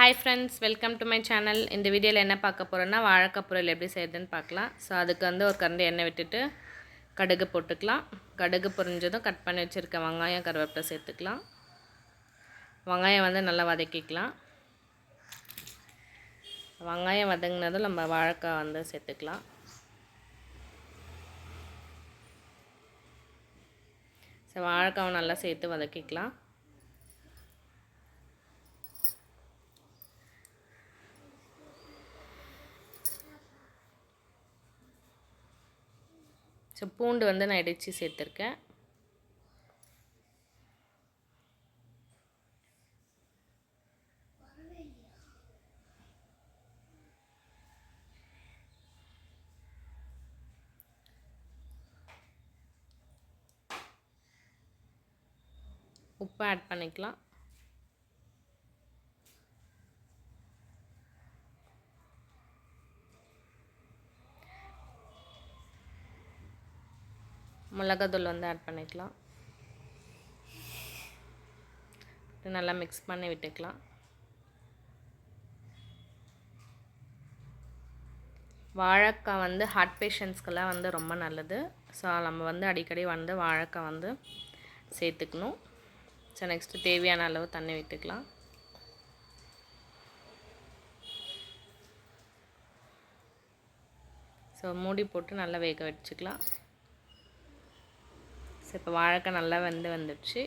Hi friends, welcome to my channel. இந்த வீடியோல என்ன பார்க்க போறோம்னா வாழைக்காய் பொரியல் எப்படி செய்யறதுன்னு பார்க்கலாம். சோ அதுக்கு வந்து ஒரு கரண்டி எண்ணெய் விட்டுட்டு கடுகு போட்டுக்கலாம். கடுகு பொரிஞ்சதும் கட் பண்ணி வச்சிருக்க வெங்காயம் கருவேப்பிலை சேர்த்துக்கலாம். வெங்காயம் வந்து நல்லா வதக்கிக்கலாம். வெங்காயம் வதங்கினதும் நம்ம வாழைக்காய் வந்து சேர்த்துக்கலாம். சோ வாழைக்காவை நல்லா சேர்த்து வதக்கிக்கலாம். ஸோ பூண்டு வந்து நான் இடித்து சேர்த்துருக்கேன். உப்பு ஆட் பண்ணிக்கலாம். மிளகாத்தூள் வந்து ஆட் பண்ணிக்கலாம். நல்லா மிக்ஸ் பண்ணி விட்டுக்கலாம். வாழைக்காய் வந்து ஹார்ட் பேஷண்ட்ஸ்க்கெல்லாம் வந்து ரொம்ப நல்லது. ஸோ நம்ம வந்து அடிக்கடி வந்து வாழைக்காய் வந்து சேர்த்துக்கணும். ஸோ நெக்ஸ்ட்டு தேவையான அளவு தண்ணி விட்டுக்கலாம். ஸோ மூடி போட்டு நல்லா வேக வச்சுக்கலாம். ஸோ இப்போ வாழைக்காய் நல்லா வந்துடுச்சு.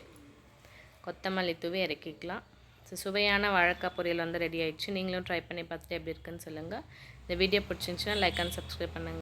கொத்தமல்லி தூவி இறக்கிக்கலாம். ஸோ சுவையான வாழைக்காய் பொரியல் வந்து ரெடி ஆயிடுச்சு. நீங்களும் ட்ரை பண்ணி பார்த்துட்டு எப்படி இருக்குன்னு சொல்லுங்கள். இந்த வீடியோ பிடிச்சிருந்துச்சுன்னா லைக் அண்ட் சப்ஸ்கிரைப் பண்ணுங்கள்.